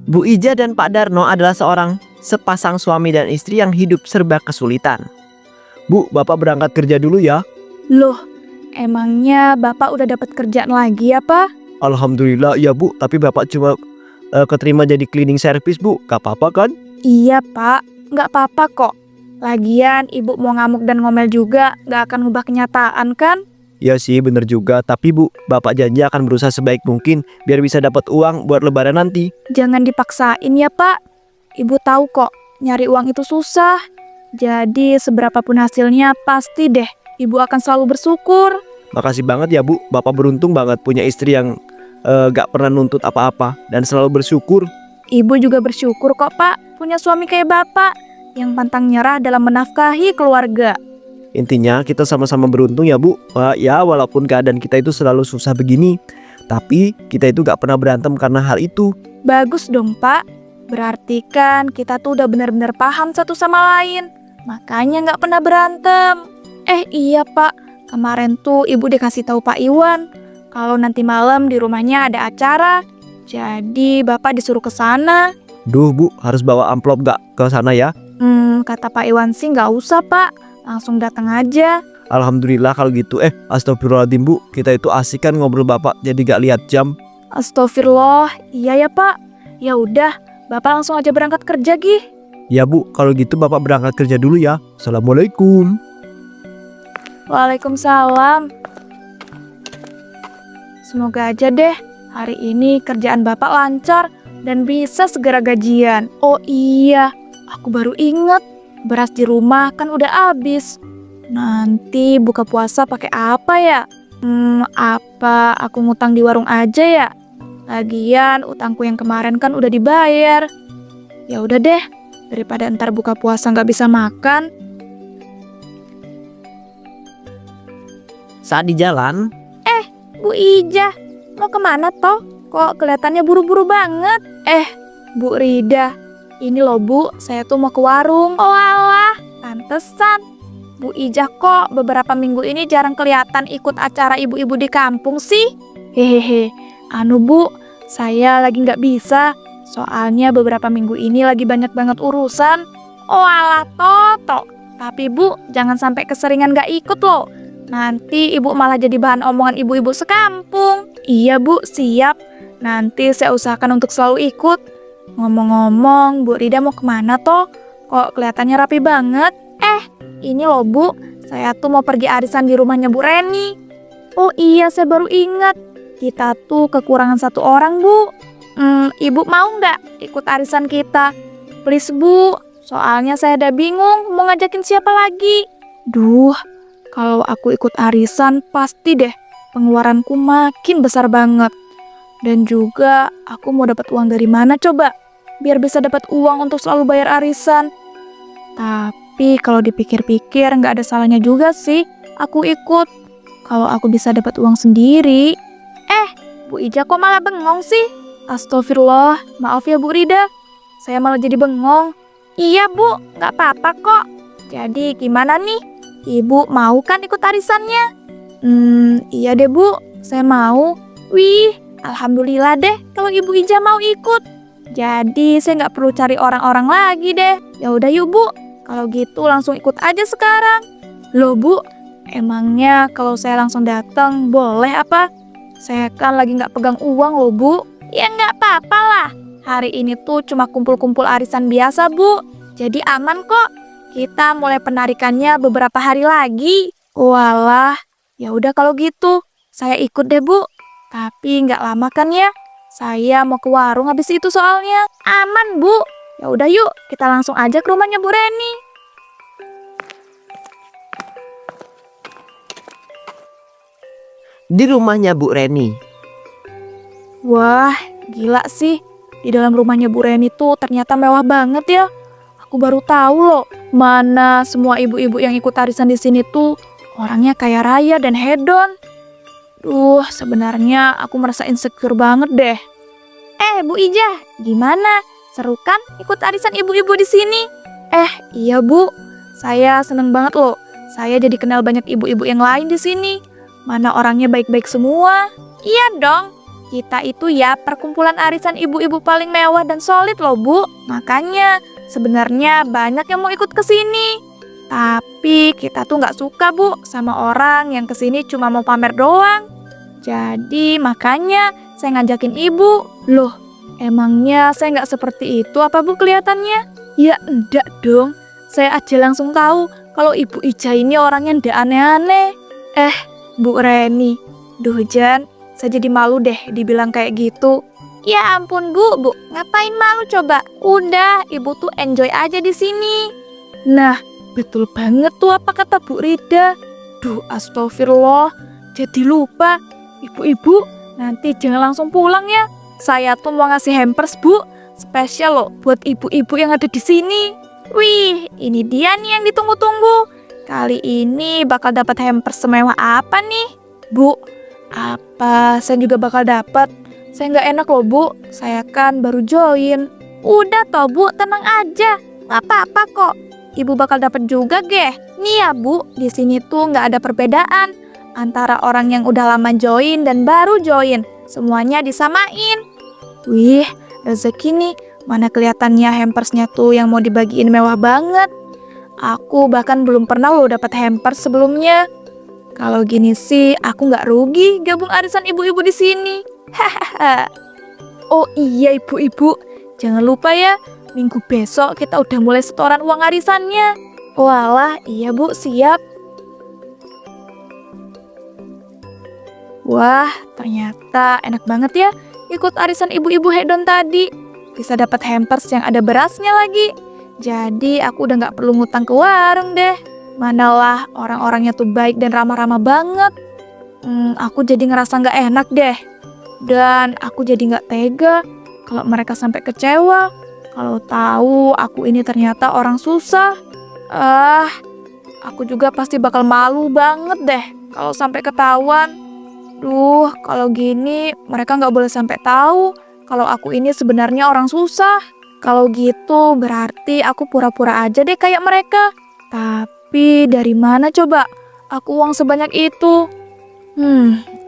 Bu Ija dan Pak Darno adalah sepasang suami dan istri yang hidup serba kesulitan. Bu, Bapak berangkat kerja dulu ya. Loh, emangnya Bapak udah dapat kerjaan lagi ya, Pak? Alhamdulillah ya Bu, tapi Bapak cuma keterima jadi cleaning service Bu, gak apa-apa kan? Iya, Pak. Nggak apa-apa kok. Lagian Ibu mau ngamuk dan ngomel juga nggak akan ngubah kenyataan kan? Ya sih bener juga, tapi Bu, Bapak janji akan berusaha sebaik mungkin biar bisa dapat uang buat lebaran nanti. Jangan dipaksain ya, Pak. Ibu tahu kok, nyari uang itu susah. Jadi seberapapun hasilnya pasti deh Ibu akan selalu bersyukur. Makasih banget ya Bu, Bapak beruntung banget punya istri yang gak pernah nuntut apa-apa dan selalu bersyukur. Ibu juga bersyukur kok, Pak, punya suami kayak Bapak yang pantang nyerah dalam menafkahi keluarga. Intinya kita sama-sama beruntung ya Bu. Ya walaupun keadaan kita itu selalu susah begini, tapi kita itu gak pernah berantem karena hal itu. Bagus dong, Pak. Berarti kan kita tuh udah benar-benar paham satu sama lain. Makanya nggak pernah berantem. Iya, Pak. Kemarin tuh Ibu dikasih tahu Pak Iwan kalau nanti malam di rumahnya ada acara. Jadi Bapak disuruh ke sana. Duh Bu, harus bawa amplop gak ke sana ya? Kata Pak Iwan sih nggak usah, Pak. Langsung datang aja. Alhamdulillah kalau gitu. Astagfirullahaladzim Bu, kita itu asik kan ngobrol Bapak jadi gak lihat jam. Astagfirullah. Iya ya, Pak. Ya udah, Bapak langsung aja berangkat kerja, Gih. Ya Bu, kalau gitu Bapak berangkat kerja dulu ya. Assalamualaikum. Waalaikumsalam. Semoga aja deh hari ini kerjaan Bapak lancar dan bisa segera gajian. Oh iya, aku baru inget, beras di rumah kan udah habis. Nanti buka puasa pakai apa ya? Apa aku ngutang di warung aja ya? Lagian utangku yang kemarin kan udah dibayar. Ya udah deh, daripada ntar buka puasa nggak bisa makan. Saat di jalan, Bu Ija, mau kemana toh? Kok kelihatannya buru-buru banget? Bu Rida, ini loh Bu, saya tuh mau ke warung. Oh alah, pantesan. Bu Ija kok beberapa minggu ini jarang kelihatan ikut acara ibu-ibu di kampung sih? Hehehe, Bu, saya lagi nggak bisa. Soalnya beberapa minggu ini lagi banyak banget urusan. Oh alah Toto, tapi Bu, jangan sampai keseringan nggak ikut loh. Nanti Ibu malah jadi bahan omongan ibu-ibu sekampung. Iya Bu, siap. Nanti saya usahakan untuk selalu ikut. Ngomong-ngomong, Bu Rida mau kemana toh? Kok kelihatannya rapi banget? Ini loh Bu, saya tuh mau pergi arisan di rumahnya Bu Reni. Oh iya, saya baru ingat. Kita tuh kekurangan satu orang Bu. Ibu mau nggak ikut arisan kita? Please Bu, soalnya saya udah bingung mau ngajakin siapa lagi. Duh, kalau aku ikut arisan pasti deh pengeluaranku makin besar banget. Dan juga aku mau dapat uang dari mana coba? Biar bisa dapat uang untuk selalu bayar arisan. Tapi kalau dipikir-pikir nggak ada salahnya juga sih aku ikut. Kalau aku bisa dapat uang sendiri. Bu Ija kok malah bengong sih? Astagfirullah, maaf ya Bu Rida. Saya malah jadi bengong. Iya Bu, nggak apa-apa kok. Jadi gimana nih? Ibu mau kan ikut arisannya? Iya deh Bu, saya mau. Wih, alhamdulillah deh kalau Ibu Ija mau ikut. Jadi saya nggak perlu cari orang-orang lagi deh. Ya udah yuk Bu, kalau gitu langsung ikut aja sekarang. Loh Bu, emangnya kalau saya langsung datang boleh apa? Saya kan lagi nggak pegang uang loh Bu. Ya nggak apa-apa lah. Hari ini tuh cuma kumpul-kumpul arisan biasa Bu. Jadi aman kok. Kita mulai penarikannya beberapa hari lagi. Walah, ya udah kalau gitu, saya ikut deh Bu. Tapi nggak lama kan ya? Saya mau ke warung habis itu soalnya. Aman Bu. Ya udah yuk, kita langsung aja ke rumahnya Bu Reni. di rumahnya Bu Reni. Wah, gila sih. Di dalam rumahnya Bu Reni tuh ternyata mewah banget ya. Aku baru tahu loh, mana semua ibu-ibu yang ikut arisan di sini tuh orangnya kaya raya dan hedon. Duh, sebenarnya aku merasa insecure banget deh. Bu Ija, gimana? Seru kan ikut arisan ibu-ibu di sini? Iya Bu, saya seneng banget loh. Saya jadi kenal banyak ibu-ibu yang lain di sini. Mana orangnya baik-baik semua. Iya dong, kita itu ya perkumpulan arisan ibu-ibu paling mewah dan solid loh Bu. Makanya sebenarnya banyak yang mau ikut ke sini. Tapi kita tuh nggak suka Bu sama orang yang kesini cuma mau pamer doang. Jadi makanya saya ngajakin ibu. Loh, emangnya saya nggak seperti itu apa Bu kelihatannya? Ya enggak dong. Saya aja langsung tahu kalau Ibu Ija ini orangnya ndak aneh-aneh. Bu Reni, duh Jan, saya jadi malu deh dibilang kayak gitu. Ya ampun Bu, ngapain malu coba? Udah, Ibu tuh enjoy aja di sini. Nah, betul banget tuh apa kata Bu Rida. Duh, astagfirullah, jadi lupa. Ibu-ibu, nanti jangan langsung pulang ya. Saya tuh mau ngasih hampers Bu, spesial loh buat ibu-ibu yang ada di sini. Wih, ini dia nih yang ditunggu-tunggu. Kali ini bakal dapat hampers semewah apa nih? Bu, apa saya juga bakal dapat? Saya nggak enak loh Bu, saya kan baru join. Udah toh Bu, tenang aja, nggak apa-apa kok. Ibu bakal dapat juga geh. Nih ya Bu, di sini tuh nggak ada perbedaan antara orang yang udah lama join dan baru join. Semuanya disamain. Wih, rezeki nih. Mana kelihatannya hampersnya tuh yang mau dibagiin mewah banget. Aku bahkan belum pernah loh dapat hampers sebelumnya. Kalau gini sih aku nggak rugi gabung arisan ibu-ibu di sini. Hahaha. Oh iya ibu-ibu, jangan lupa ya, minggu besok kita udah mulai setoran uang arisannya. Walah, iya Bu, siap. Wah, ternyata enak banget ya ikut arisan ibu-ibu hedon tadi. Bisa dapat hampers yang ada berasnya lagi. Jadi aku udah nggak perlu ngutang ke warung deh. Manalah orang-orangnya tuh baik dan ramah-ramah banget. Aku jadi ngerasa nggak enak deh. Dan aku jadi nggak tega kalau mereka sampai kecewa. Kalau tahu aku ini ternyata orang susah. Aku juga pasti bakal malu banget deh kalau sampai ketahuan. Duh, kalau gini mereka nggak boleh sampai tahu kalau aku ini sebenarnya orang susah. Kalau gitu berarti aku pura-pura aja deh kayak mereka. Tapi dari mana coba aku uang sebanyak itu?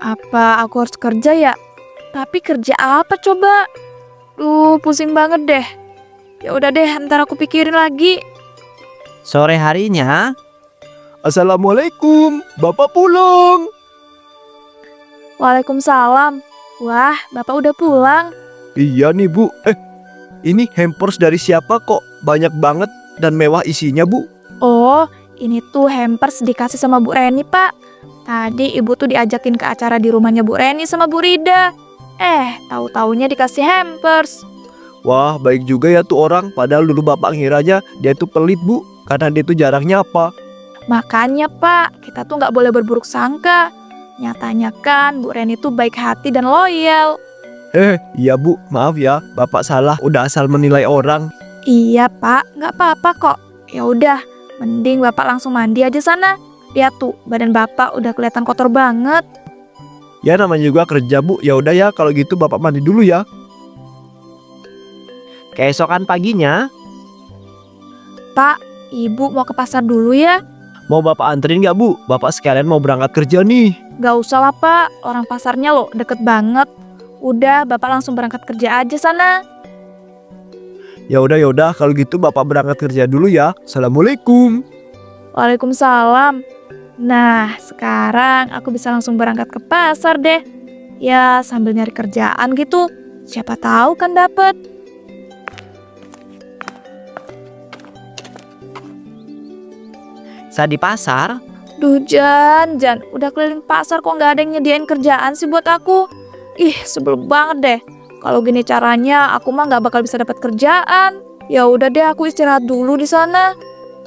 Apa aku harus kerja ya? Tapi kerja apa coba? Duh, pusing banget deh. Ya udah deh, ntar aku pikirin lagi. Sore harinya, Assalamualaikum, Bapak pulang. Waalaikumsalam. Wah, Bapak udah pulang. Iya nih Bu, ini hampers dari siapa kok banyak banget dan mewah isinya Bu? Oh, ini tuh hampers dikasih sama Bu Reni, Pak. Tadi Ibu tuh diajakin ke acara di rumahnya Bu Reni sama Bu Rida. Tahu-taunya dikasih hampers. Wah, baik juga ya tuh orang. Padahal dulu Bapak ngiranya dia tuh pelit Bu, karena dia tuh jarang nyapa. Makanya, Pak, kita tuh nggak boleh berburuk sangka. Nyatanya kan Bu Reni tuh baik hati dan loyal. Iya Bu, maaf ya, Bapak salah udah asal menilai orang. Iya, Pak, nggak apa-apa kok. Ya udah, mending Bapak langsung mandi aja sana. Lihat tuh, badan Bapak udah kelihatan kotor banget. Ya namanya juga kerja Bu, ya udah ya kalau gitu Bapak mandi dulu ya. Keesokan paginya, Pak, Ibu mau ke pasar dulu ya? mau Bapak anterin nggak Bu? Bapak sekalian mau berangkat kerja nih. Gak usah lah Pak, orang pasarnya loh deket banget. Udah, Bapak langsung berangkat kerja aja sana. Ya udah kalau gitu Bapak berangkat kerja dulu ya. Assalamualaikum. Waalaikumsalam. Nah, sekarang aku bisa langsung berangkat ke pasar deh. Ya, sambil nyari kerjaan gitu. Siapa tahu kan dapet. Saat di pasar, Duh Jan, udah keliling pasar kok nggak ada yang nyediain kerjaan sih buat aku. Ih, sebel banget deh. Kalau gini caranya, aku mah nggak bakal bisa dapat kerjaan. Ya udah deh, aku istirahat dulu di sana.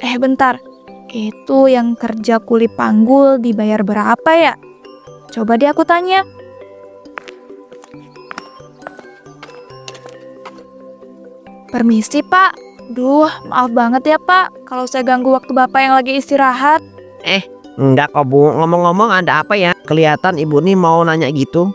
Bentar. Itu yang kerja kuli panggul dibayar berapa ya? Coba deh aku tanya. Permisi, Pak. Duh, maaf banget ya, Pak. Kalau saya ganggu waktu Bapak yang lagi istirahat. enggak kok Bu, ngomong-ngomong ada apa ya? Kelihatan Ibu nih mau nanya gitu.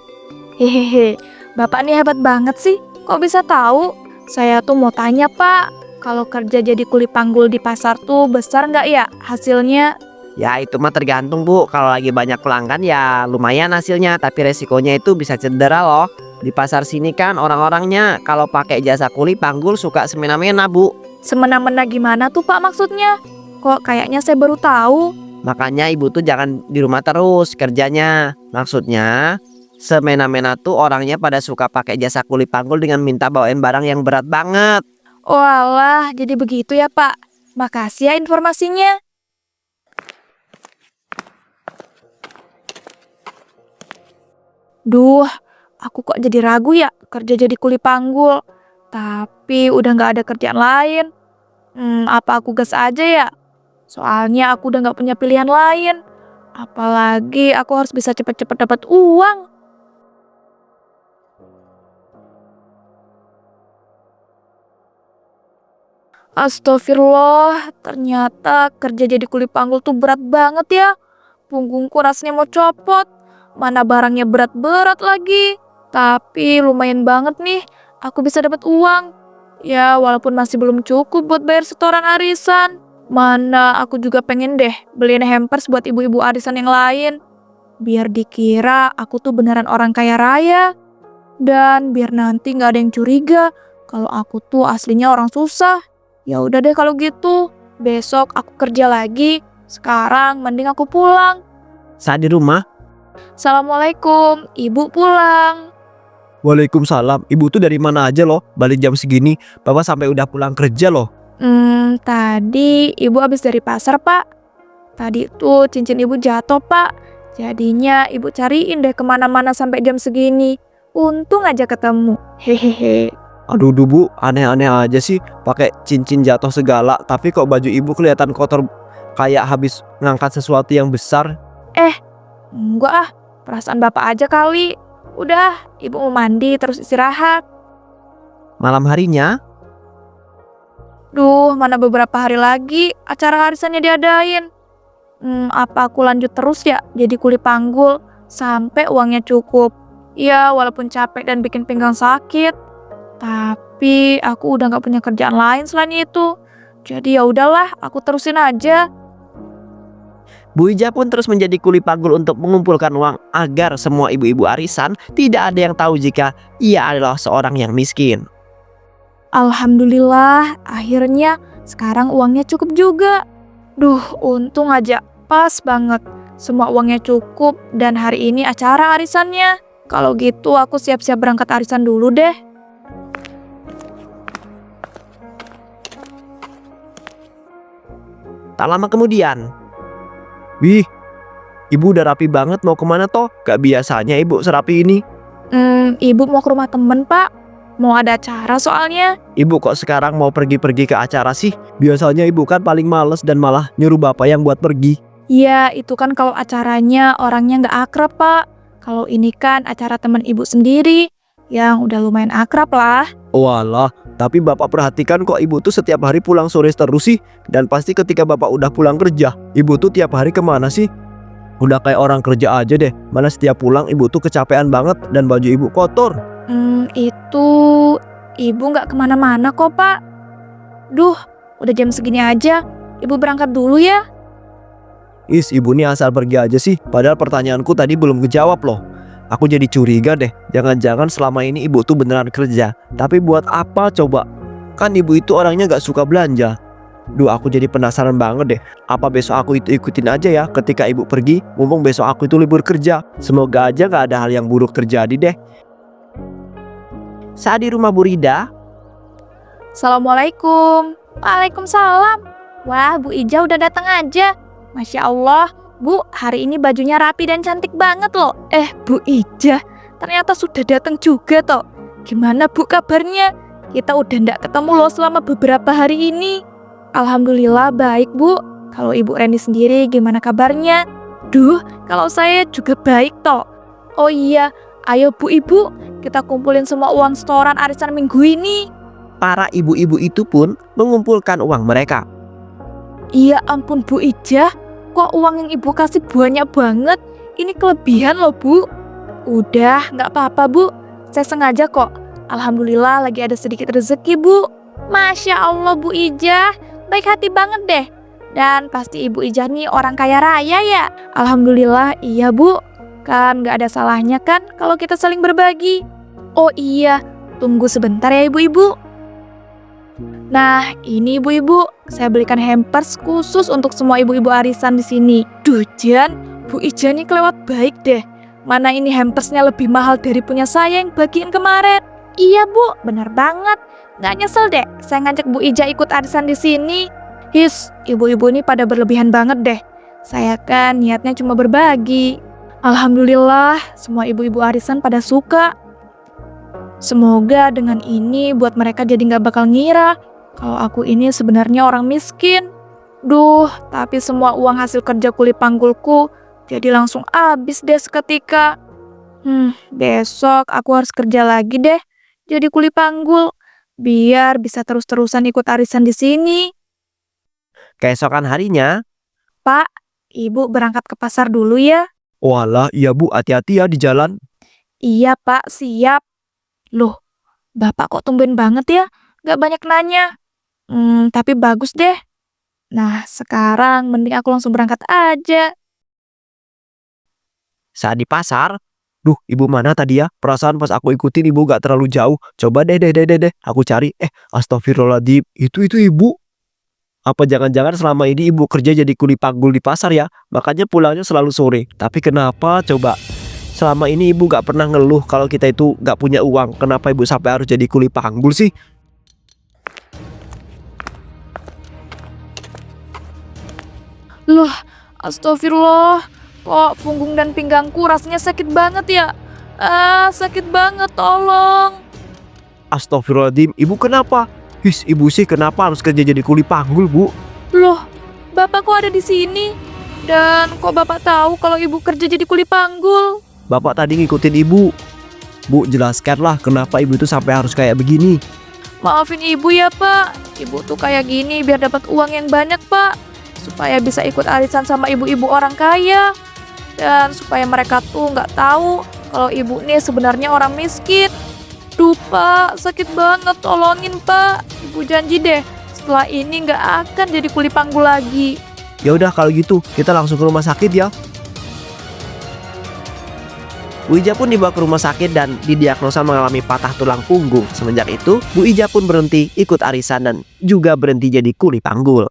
Hehehe, Bapak nih hebat banget sih. Kok bisa tahu? Saya tuh mau tanya, Pak. Kalau kerja jadi kuli panggul di pasar tuh besar nggak ya hasilnya? Ya itu mah tergantung Bu, kalau lagi banyak pelanggan ya lumayan hasilnya, tapi resikonya itu bisa cedera loh. Di pasar sini kan orang-orangnya kalau pakai jasa kuli panggul suka semena-mena, Bu. Semena-mena gimana tuh Pak maksudnya? Kok kayaknya saya baru tahu. Makanya ibu tuh jangan di rumah terus kerjanya. Maksudnya semena-mena tuh orangnya pada suka pakai jasa kuli panggul dengan minta bawain barang yang berat banget. Oh alah, jadi begitu ya Pak. Makasih ya informasinya. Duh, aku kok jadi ragu ya kerja jadi kuli panggul. Tapi udah nggak ada kerjaan lain. Apa aku gas aja ya? Soalnya aku udah nggak punya pilihan lain. Apalagi aku harus bisa cepet-cepet dapat uang. Astagfirullah, ternyata kerja jadi kuli panggul tuh berat banget ya. Punggungku rasanya mau copot. Mana barangnya berat-berat lagi. Tapi lumayan banget nih, aku bisa dapat uang. Ya, walaupun masih belum cukup buat bayar setoran arisan. Mana aku juga pengen deh beliin hampers buat ibu-ibu arisan yang lain. Biar dikira aku tuh beneran orang kaya raya. Dan biar nanti gak ada yang curiga kalau aku tuh aslinya orang susah. Ya udah deh kalau gitu, besok aku kerja lagi. Sekarang mending aku pulang. Saat di rumah, Assalamualaikum, ibu pulang. Waalaikumsalam. Ibu tuh dari mana aja loh? Balik jam segini. Bapak sampai udah pulang kerja loh. Tadi ibu habis dari pasar pak. Tadi tuh cincin ibu jatuh pak. Jadinya ibu cariin deh kemana-mana sampai jam segini. Untung aja ketemu. Hehehe. Aduh Bu, aneh-aneh aja sih. Pakai cincin jatuh segala. Tapi kok baju ibu kelihatan kotor, kayak habis ngangkat sesuatu yang besar. Enggak ah, perasaan bapak aja kali. Udah, ibu mau mandi terus istirahat. malam harinya, Duh, mana beberapa hari lagi acara arisannya diadain. Apa aku lanjut terus ya jadi kuli panggul sampai uangnya cukup. Ya, walaupun capek dan bikin pinggang sakit. Tapi aku udah gak punya kerjaan lain selain itu. Jadi ya udahlah, aku terusin aja. Bu Ija pun terus menjadi kuli panggul untuk mengumpulkan uang agar semua ibu-ibu arisan tidak ada yang tahu jika ia adalah seorang yang miskin. Alhamdulillah, akhirnya sekarang uangnya cukup juga. Duh, untung aja pas banget. Semua uangnya cukup dan hari ini acara arisannya. Kalau gitu aku siap-siap berangkat arisan dulu deh. Tak lama kemudian, Wih, ibu udah rapi banget, mau kemana toh? Gak biasanya ibu serapi ini. Ibu mau ke rumah temen pak. Mau ada acara soalnya. Ibu kok sekarang mau pergi-pergi ke acara sih? Biasanya ibu kan paling males dan malah nyuruh bapak yang buat pergi. Iya, itu kan kalau acaranya orangnya nggak akrab pak. Kalau ini kan acara temen ibu sendiri yang udah lumayan akrab lah. Walah, tapi bapak perhatikan kok ibu tuh setiap hari pulang sore terus sih. Dan pasti ketika bapak udah pulang kerja, ibu tuh tiap hari kemana sih? Udah kayak orang kerja aja deh. Mana setiap pulang ibu tuh kecapean banget dan baju ibu kotor. Itu ibu nggak kemana-mana kok pak. Duh, udah jam segini aja. Ibu berangkat dulu ya. Is, ibu nih asal pergi aja sih. Padahal pertanyaanku tadi belum kejawab loh. Aku jadi curiga deh. Jangan-jangan selama ini ibu tuh beneran kerja. Tapi buat apa coba? Kan ibu itu orangnya gak suka belanja. Duh, aku jadi penasaran banget deh. Apa besok aku itu ikutin aja ya ketika ibu pergi? Mumpung besok aku itu libur kerja. Semoga aja gak ada hal yang buruk terjadi deh. saat di rumah Bu Rida, Assalamualaikum. Waalaikumsalam. Wah, Bu Ija udah datang aja. Masya Allah, Bu, hari ini bajunya rapi dan cantik banget loh. Bu Ija, ternyata sudah datang juga toh. Gimana Bu kabarnya? Kita udah ndak ketemu loh selama beberapa hari ini. Alhamdulillah baik Bu. Kalau Ibu Reni sendiri gimana kabarnya? Duh, kalau saya juga baik toh. Oh iya, ayo Bu Ibu, kita kumpulin semua uang setoran arisan minggu ini. para ibu-ibu itu pun mengumpulkan uang mereka. Iya ampun Bu Ija, kok uang yang ibu kasih banyak banget? Ini kelebihan loh Bu. Udah, nggak apa-apa Bu. Saya sengaja kok. Alhamdulillah lagi ada sedikit rezeki Bu. Masya Allah Bu Ija, baik hati banget deh. Dan pasti Ibu Ija nih orang kaya raya ya. Alhamdulillah iya Bu. Kan nggak ada salahnya kan kalau kita saling berbagi. Oh iya, tunggu sebentar ya ibu-ibu. Nah, ini ibu-ibu, saya belikan hampers khusus untuk semua ibu-ibu arisan di sini. Duh, Jan, Bu Ija nih kelewat baik deh. Mana ini hampersnya lebih mahal dari punya saya yang bagiin kemarin. Iya, Bu, benar banget. Nggak nyesel deh, saya ngajak Bu Ija ikut arisan di sini. His, ibu-ibu ini pada berlebihan banget deh. Saya kan niatnya cuma berbagi. Alhamdulillah, semua ibu-ibu arisan pada suka. Semoga dengan ini buat mereka jadi nggak bakal ngira kalau aku ini sebenarnya orang miskin. Duh, tapi semua uang hasil kerja kuli panggulku jadi langsung habis deh seketika. Besok aku harus kerja lagi deh jadi kuli panggul biar bisa terus-terusan ikut arisan di sini. Keesokan harinya, Pak, Ibu berangkat ke pasar dulu ya. Walah, iya Bu, hati-hati ya di jalan. Iya Pak, siap. Loh, Bapak kok tumben banget ya? Gak banyak nanya. Tapi bagus deh. Nah, sekarang mending aku langsung berangkat aja. saat di pasar, Duh, ibu mana tadi ya? Perasaan pas aku ikutin ibu gak terlalu jauh. Coba deh, aku cari. Astagfirullahaladzim, itu ibu. Apa jangan-jangan selama ini ibu kerja jadi kuli panggul di pasar ya? Makanya pulangnya selalu sore. Tapi kenapa coba? Selama ini ibu gak pernah ngeluh kalau kita itu gak punya uang. Kenapa ibu sampai harus jadi kuli panggul sih? Loh, astagfirullah. Kok punggung dan pinggangku rasanya sakit banget ya? Sakit banget, tolong. Astagfirullahaladzim, ibu kenapa? His, ibu sih kenapa harus kerja jadi kuli panggul, Bu? Loh, Bapak kok ada di sini? Dan kok Bapak tahu kalau Ibu kerja jadi kuli panggul? Bapak tadi ngikutin ibu. Bu, jelaskanlah kenapa ibu itu sampai harus kayak begini. Maafin Ibu ya, Pak. Ibu tuh kayak gini biar dapat uang yang banyak, Pak. Supaya bisa ikut arisan sama ibu-ibu orang kaya. Dan supaya mereka tuh nggak tahu kalau Ibu nih sebenarnya orang miskin. Duh, Pak, sakit banget. Tolongin, Pak. Ibu janji deh, setelah ini nggak akan jadi kuli panggul lagi. Ya udah kalau gitu, kita langsung ke rumah sakit ya. Bu Ija pun dibawa ke rumah sakit dan didiagnosa mengalami patah tulang punggung. Semenjak itu, Bu Ija pun berhenti ikut arisan dan juga berhenti jadi kuli panggul.